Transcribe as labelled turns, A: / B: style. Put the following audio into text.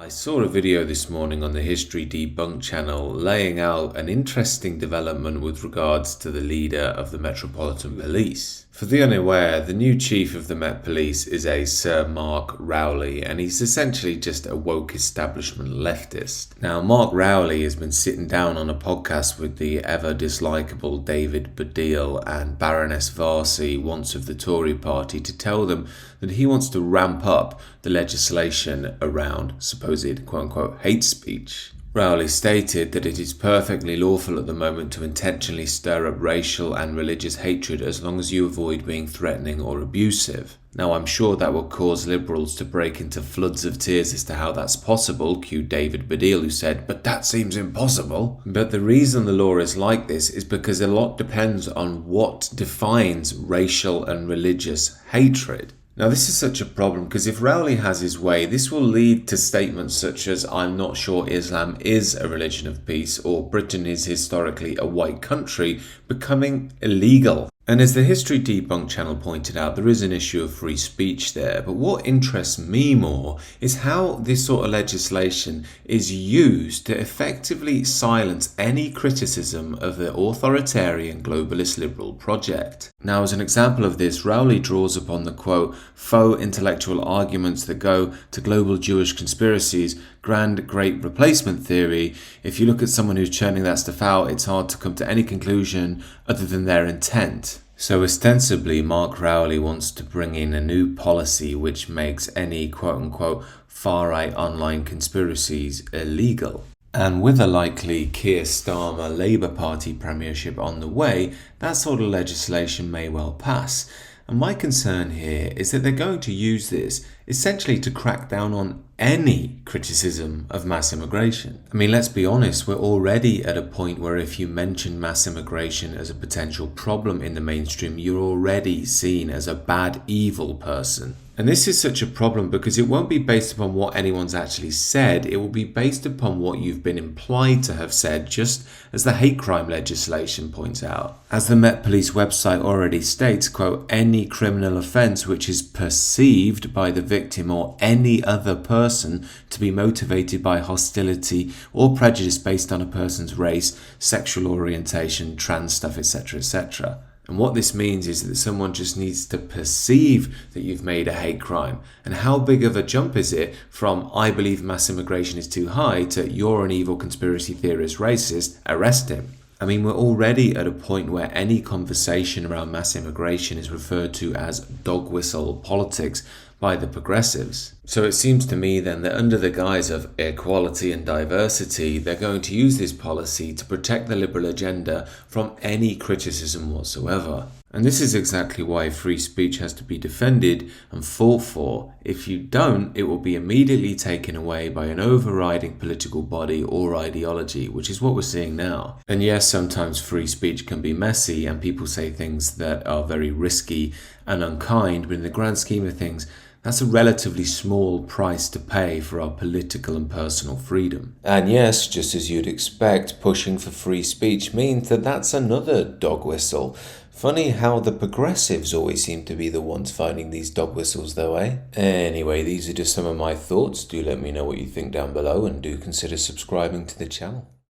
A: I saw a video this morning on the History Debunked channel laying out an interesting development with regards to the leader of the Metropolitan Police. For the unaware, the new chief of the Met Police is a Sir Mark Rowley, and he's essentially just a woke establishment leftist. Now, Mark Rowley has been sitting down on a podcast with the ever-dislikable David Baddiel and Baroness Varsi, once of the Tory party, to tell them that he wants to ramp up the legislation around supposed quote-unquote hate speech. Rowley stated that it is perfectly lawful at the moment to intentionally stir up racial and religious hatred as long as you avoid being threatening or abusive. Now, I'm sure that will cause Liberals to break into floods of tears as to how that's possible, cue David Baddiel, who said, "But that seems impossible." But the reason the law is like this is because a lot depends on what defines racial and religious hatred. Now, this is such a problem because if Rowley has his way, this will lead to statements such as, "I'm not sure Islam is a religion of peace," or "Britain is historically a white country," becoming illegal. And as the History Debunked channel pointed out, there is an issue of free speech there. But what interests me more is how this sort of legislation is used to effectively silence any criticism of the authoritarian globalist liberal project. Now, as an example of this, Rowley draws upon the quote, "faux intellectual arguments that go to global Jewish conspiracies, grand great replacement theory. If you look at someone who's churning that stuff out, it's hard to come to any conclusion other than their intent." So ostensibly, Mark Rowley wants to bring in a new policy which makes any quote-unquote far-right online conspiracies illegal. And with a likely Keir Starmer Labour Party premiership on the way, that sort of legislation may well pass. And my concern here is that they're going to use this essentially to crack down on any criticism of mass immigration. I mean, let's be honest, we're already at a point where if you mention mass immigration as a potential problem in the mainstream, you're already seen as a bad, evil person. And this is such a problem because it won't be based upon what anyone's actually said, it will be based upon what you've been implied to have said, just as the hate crime legislation points out. As the Met Police website already states, quote, "any criminal offence which is perceived by the victim or any other person to be motivated by hostility or prejudice based on a person's race, sexual orientation, trans stuff, etc., etc." And what this means is that someone just needs to perceive that you've made a hate crime. And how big of a jump is it from "I believe mass immigration is too high" to "you're an evil conspiracy theorist racist, arrest him"? I mean, we're already at a point where any conversation around mass immigration is referred to as dog whistle politics by the progressives. So it seems to me then that under the guise of equality and diversity, they're going to use this policy to protect the liberal agenda from any criticism whatsoever. And this is exactly why free speech has to be defended and fought for. If you don't, it will be immediately taken away by an overriding political body or ideology, which is what we're seeing now. And yes, sometimes free speech can be messy and people say things that are very risky and unkind, but in the grand scheme of things, that's a relatively small price to pay for our political and personal freedom. And yes, just as you'd expect, pushing for free speech means that that's another dog whistle. Funny how the progressives always seem to be the ones finding these dog whistles though, eh? Anyway, these are just some of my thoughts. Do let me know what you think down below and do consider subscribing to the channel.